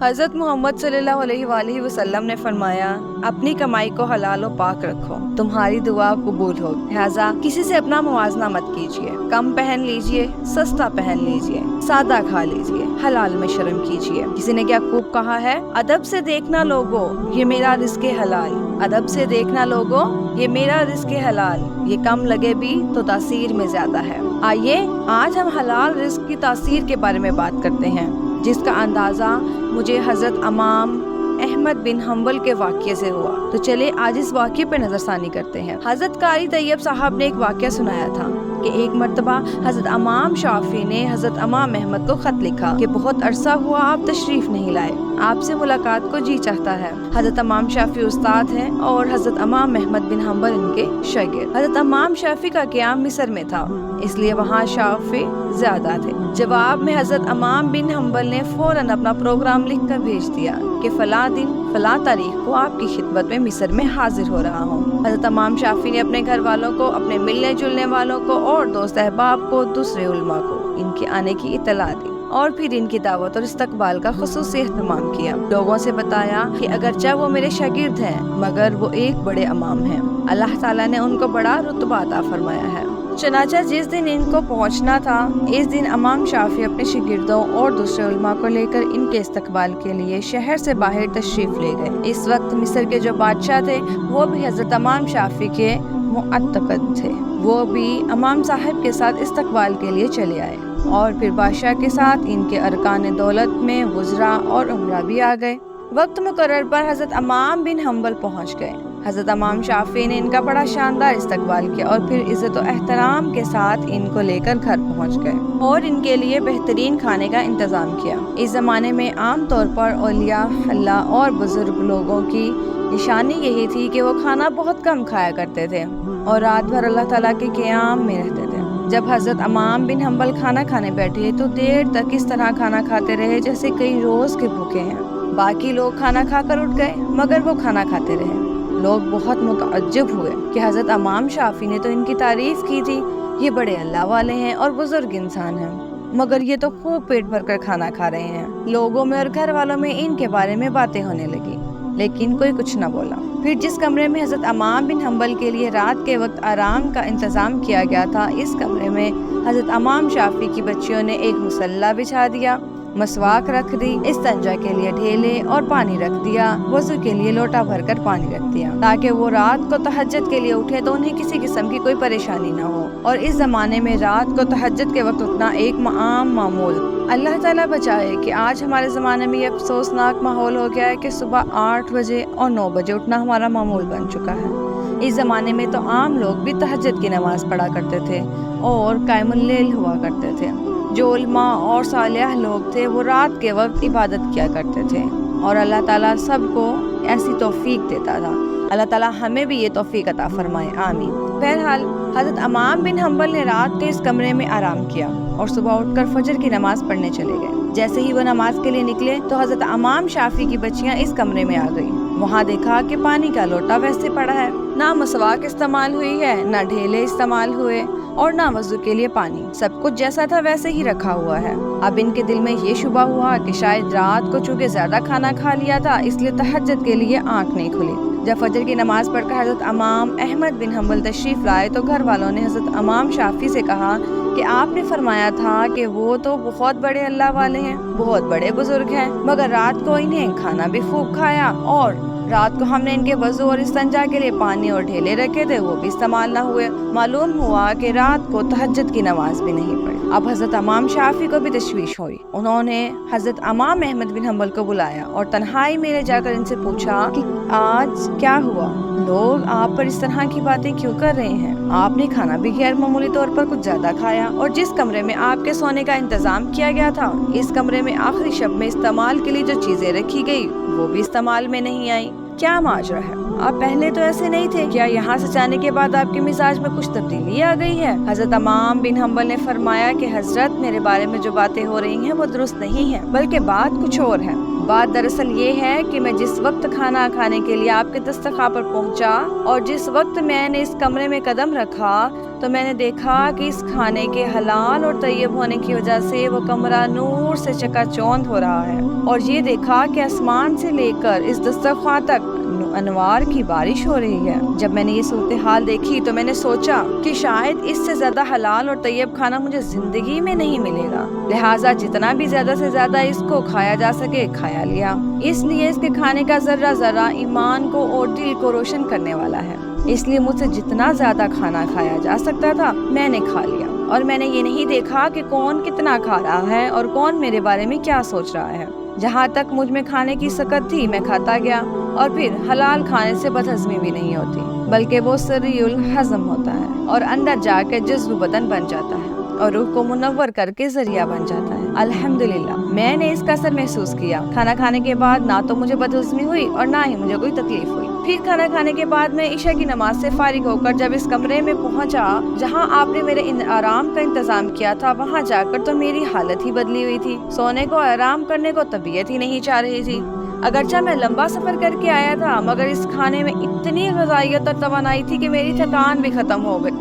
حضرت محمد صلی اللہ علیہ وآلہ وسلم نے فرمایا، اپنی کمائی کو حلال و پاک رکھو، تمہاری دعا قبول ہو، لہٰذا کسی سے اپنا موازنہ مت کیجیے، کم پہن لیجیے، سستا پہن لیجیے، سادہ کھا لیجیے، حلال میں شرم کیجیے۔ کسی نے کیا خوب کہا ہے، ادب سے دیکھنا لوگو، یہ میرا رزق حلال، ادب سے دیکھنا لوگو، یہ میرا رزق حلال، یہ کم لگے بھی تو تاثیر میں زیادہ ہے۔ آئیے آج ہم حلال رزق کی تاثیر کے بارے میں بات کرتے ہیں، جس کا اندازہ مجھے حضرت امام احمد بن حنبل کے واقعے سے ہوا۔ تو چلے آج اس واقعے پہ نظر ثانی کرتے ہیں۔ حضرت قاری طیب صاحب نے ایک واقعہ سنایا تھا کہ ایک مرتبہ حضرت امام شافعی نے حضرت امام احمد کو خط لکھا کہ بہت عرصہ ہوا آپ تشریف نہیں لائے، آپ سے ملاقات کو جی چاہتا ہے۔ حضرت امام شافعی استاد ہیں اور حضرت امام احمد بن حنبل ان کے شاگرد۔ حضرت امام شافعی کا قیام مصر میں تھا، اس لیے وہاں شافعی زیادہ تھے۔ جواب میں حضرت امام بن حنبل نے فوراً اپنا پروگرام لکھ کر بھیج دیا کہ فلاں دن فلاں تاریخ کو آپ کی خدمت میں مصر میں حاضر ہو رہا ہوں۔ حضرت امام شافعی نے اپنے گھر والوں کو، اپنے ملنے جلنے والوں کو اور دوست احباب کو، دوسرے علماء کو ان کے آنے کی اطلاع دی اور پھر ان کی دعوت اور استقبال کا خصوصی اہتمام کیا۔ لوگوں سے بتایا کہ اگرچہ وہ میرے شاگرد ہیں مگر وہ ایک بڑے امام ہیں، اللہ تعالیٰ نے ان کو بڑا رتبہ عطا فرمایا ہے۔ چنانچہ جس دن ان کو پہنچنا تھا، اس دن امام شافعی اپنے شاگردوں اور دوسرے علماء کو لے کر ان کے استقبال کے لیے شہر سے باہر تشریف لے گئے۔ اس وقت مصر کے جو بادشاہ تھے وہ بھی حضرت امام شافعی کے معتقد تھے، وہ بھی امام صاحب کے ساتھ استقبال کے لیے چلے آئے اور پھر بادشاہ کے ساتھ ان کے ارکان دولت میں وزراء اور عمرہ بھی آ گئے۔ وقت مقرر پر حضرت امام بن حنبل پہنچ گئے۔ حضرت امام شافعی نے ان کا بڑا شاندار استقبال کیا اور پھر عزت و احترام کے ساتھ ان کو لے کر گھر پہنچ گئے اور ان کے لیے بہترین کھانے کا انتظام کیا۔ اس زمانے میں عام طور پر اولیاء اللہ اور بزرگ لوگوں کی نشانی یہی تھی کہ وہ کھانا بہت کم کھایا کرتے تھے اور رات بھر اللہ تعالیٰ کے قیام میں رہتے تھے۔ جب حضرت امام بن حنبل کھانا کھانے بیٹھے تو دیر تک اس طرح کھانا کھاتے رہے جیسے کئی روز کے بھوکے ہیں۔ باقی لوگ کھانا کھا کر اٹھ گئے مگر وہ کھانا کھاتے رہے۔ لوگ بہت متعجب ہوئے کہ حضرت امام شافعی نے تو ان کی تعریف کی تھی، یہ بڑے اللہ والے ہیں اور بزرگ انسان ہیں، مگر یہ تو خوب پیٹ بھر کر کھانا کھا رہے ہیں۔ لوگوں میں اور گھر والوں میں ان کے بارے میں باتیں ہونے لگی لیکن کوئی کچھ نہ بولا۔ پھر جس کمرے میں حضرت امام بن حنبل کے لیے رات کے وقت آرام کا انتظام کیا گیا تھا، اس کمرے میں حضرت امام شافعی کی بچیوں نے ایک مصلی بچھا دیا، مسواک رکھ دی، استنجا کے لیے ڈھیلے اور پانی رکھ دیا، وضو کے لیے لوٹا بھر کر پانی رکھ دیا تاکہ وہ رات کو تہجد کے لیے اٹھے تو انہیں کسی قسم کی کوئی پریشانی نہ ہو۔ اور اس زمانے میں رات کو تہجد کے وقت اٹھنا ایک عام معمول۔ اللہ تعالیٰ بچائے کہ آج ہمارے زمانے میں یہ افسوسناک ماحول ہو گیا ہے کہ صبح 8 بجے اور 9 بجے اٹھنا ہمارا معمول بن چکا ہے۔ اس زمانے میں تو عام لوگ بھی تہجد کی نماز پڑھا کرتے تھے اور قائم اللیل ہوا کرتے تھے۔ جو علماء اور صالح لوگ تھے وہ رات کے وقت عبادت کیا کرتے تھے اور اللہ تعالیٰ سب کو ایسی توفیق دیتا تھا۔ اللہ تعالیٰ ہمیں بھی یہ توفیق عطا فرمائے، آمین۔ بہرحال حضرت امام بن حنبل نے رات کے اس کمرے میں آرام کیا اور صبح اٹھ کر فجر کی نماز پڑھنے چلے گئے۔ جیسے ہی وہ نماز کے لیے نکلے تو حضرت امام شافعی کی بچیاں اس کمرے میں آ گئیں۔ وہاں دیکھا کہ پانی کا لوٹا ویسے پڑا ہے، نہ مسواک استعمال ہوئی ہے، نہ ڈھیلے استعمال ہوئے اور نہ وضو کے لیے پانی، سب کچھ جیسا تھا ویسے ہی رکھا ہوا ہے۔ اب ان کے دل میں یہ شبہ ہوا کہ شاید رات کو چونکہ زیادہ کھانا کھا لیا تھا اس لیے تہجد کے لیے آنکھ نہیں کھلی۔ جب فجر کی نماز پڑھ کر حضرت امام احمد بن حنبل تشریف لائے تو گھر والوں نے حضرت امام شافعی سے کہا کہ آپ نے فرمایا تھا کہ وہ تو بہت بڑے اللہ والے ہیں، بہت بڑے بزرگ ہیں، مگر رات کو انہیں کھانا بھی خوب کھایا اور رات کو ہم نے ان کے وضو اور استنجا کے لیے پانی اور ڈھیلے رکھے تھے، وہ بھی استعمال نہ ہوئے۔ معلوم ہوا کہ رات کو تہجد کی نماز بھی نہیں پڑھی۔ اب حضرت امام شافعی کو بھی تشویش ہوئی۔ انہوں نے حضرت امام احمد بن حنبل کو بلایا اور تنہائی میں لے جا کر ان سے پوچھا کہ آج کیا ہوا؟ لوگ آپ پر اس طرح کی باتیں کیوں کر رہے ہیں؟ آپ نے کھانا بھی غیر معمولی طور پر کچھ زیادہ کھایا اور جس کمرے میں آپ کے سونے کا انتظام کیا گیا تھا اس کمرے میں آخری شب میں استعمال کے لیے جو چیزیں رکھی گئی وہ بھی استعمال میں نہیں آئی۔ کیا ماجرا ہے؟ آپ پہلے تو ایسے نہیں تھے، کیا یہاں سے جانے کے بعد آپ کے مزاج میں کچھ تبدیلی آ گئی ہے؟ حضرت امام بن حنبل نے فرمایا کہ حضرت میرے بارے میں جو باتیں ہو رہی ہیں وہ درست نہیں ہیں، بلکہ بات کچھ اور ہے۔ بات دراصل یہ ہے کہ میں جس وقت کھانا کھانے کے لیے آپ کے دسترخوان پر پہنچا اور جس وقت میں نے اس کمرے میں قدم رکھا تو میں نے دیکھا کہ اس کھانے کے حلال اور طیب ہونے کی وجہ سے وہ کمرہ نور سے چکا چوند ہو رہا ہے، اور یہ دیکھا کہ آسمان سے لے کر اس دسترخوان تک انوار کی بارش ہو رہی ہے۔ جب میں نے یہ صورتحال دیکھی تو میں نے سوچا کہ شاید اس سے زیادہ حلال اور طیب کھانا مجھے زندگی میں نہیں ملے گا، لہٰذا جتنا بھی زیادہ سے زیادہ اس کو کھایا جا سکے کھایا لیا، اس لیے اس کے کھانے کا ذرہ ذرہ ایمان کو اور دل کو روشن کرنے والا ہے، اس لیے مجھ سے جتنا زیادہ کھانا کھایا جا سکتا تھا میں نے کھا لیا، اور میں نے یہ نہیں دیکھا کہ کون کتنا کھا رہا ہے اور کون میرے بارے میں کیا سوچ رہا ہے۔ جہاں تک مجھ میں کھانے کی سکت تھی میں کھاتا گیا، اور پھر حلال کھانے سے بدہضمی بھی نہیں ہوتی بلکہ وہ سری الہضم ہوتا ہے اور اندر جا کے جزو بدن بن جاتا ہے اور روح کو منور کر کے ذریعہ بن جاتا ہے۔ الحمدللہ میں نے اس کا اثر محسوس کیا۔ کھانا کھانے کے بعد نہ تو مجھے بدہضمی ہوئی اور نہ ہی مجھے کوئی تکلیف ہوئی۔ پھر کھانا کھانے کے بعد میں عشاء کی نماز سے فارغ ہو کر جب اس کمرے میں پہنچا جہاں آپ نے میرے آرام کا انتظام کیا تھا، وہاں جا کر تو میری حالت ہی بدلی ہوئی تھی۔ سونے کو آرام کرنے کو طبیعت ہی نہیں چاہ رہی تھی۔ اگرچہ میں لمبا سفر کر کے آیا تھا مگر اس کھانے میں اتنی غذائیت اور توانائی تھی کہ میری تھکان بھی ختم ہو گئی،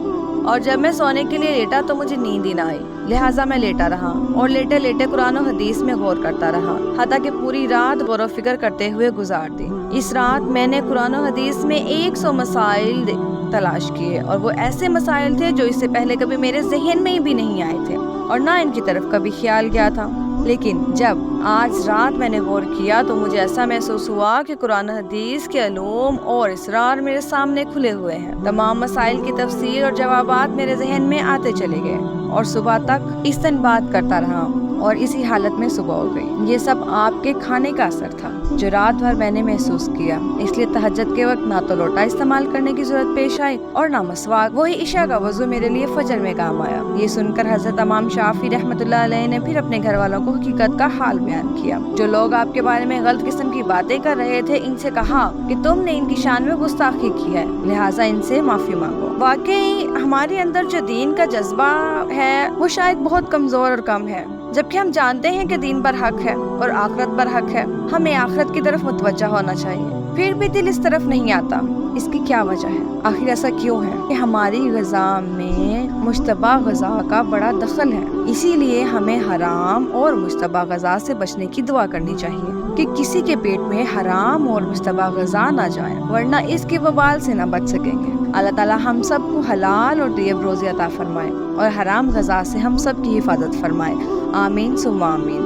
اور جب میں سونے کے لیے لیٹا تو مجھے نیند ہی نہ آئی، لہٰذا میں لیٹا رہا اور لیٹے لیٹے قرآن و حدیث میں غور کرتا رہا، حتیٰ کہ پوری رات غور و فکر کرتے ہوئے گزار دی۔ اس رات میں نے قرآن و حدیث میں 100 مسائل تلاش کیے، اور وہ ایسے مسائل تھے جو اس سے پہلے کبھی میرے ذہن میں بھی نہیں آئے تھے اور نہ ان کی طرف کبھی خیال گیا تھا۔ لیکن جب آج رات میں نے غور کیا تو مجھے ایسا محسوس ہوا کہ قرآن حدیث کے علوم اور اسرار میرے سامنے کھلے ہوئے ہیں۔ تمام مسائل کی تفسیر اور جوابات میرے ذہن میں آتے چلے گئے، اور صبح تک استنباط کرتا رہا، اور اسی حالت میں صبح ہو گئی۔ یہ سب آپ کے کھانے کا اثر تھا جو رات بھر میں نے محسوس کیا، اس لیے تہجد کے وقت نہ تو لوٹا استعمال کرنے کی ضرورت پیش آئی اور نہ مسواک۔ وہی عشاء کا وضو میرے لیے فجر میں کام آیا۔ یہ سن کر حضرت امام شافعی رحمۃ اللہ علیہ نے پھر اپنے گھر والوں کو حقیقت کا حال بیان کیا۔ جو لوگ آپ کے بارے میں غلط قسم کی باتیں کر رہے تھے ان سے کہا کہ تم نے ان کی شان میں گستاخی کی ہے، لہٰذا ان سے معافی مانگو۔ واقعی ہمارے اندر جو دین کا جذبہ ہے وہ شاید بہت کمزور اور کم ہے، جبکہ ہم جانتے ہیں کہ دین پر حق ہے اور آخرت پر حق ہے۔ ہمیں آخرت کی طرف متوجہ ہونا چاہیے، پھر بھی دل اس طرف نہیں آتا۔ اس کی کیا وجہ ہے؟ آخر ایسا کیوں ہے کہ ہماری غذا میں مشتبہ غذا کا بڑا دخل ہے؟ اسی لیے ہمیں حرام اور مشتبہ غذا سے بچنے کی دعا کرنی چاہیے کہ کسی کے پیٹ میں حرام اور مشتبہ غذا نہ جائیں، ورنہ اس کی وبال سے نہ بچ سکیں گے۔ اللہ تعالی ہم سب کو حلال اور طیب روزی عطا فرمائے اور حرام غذا سے ہم سب کی حفاظت فرمائے۔ آمین ثم آمین۔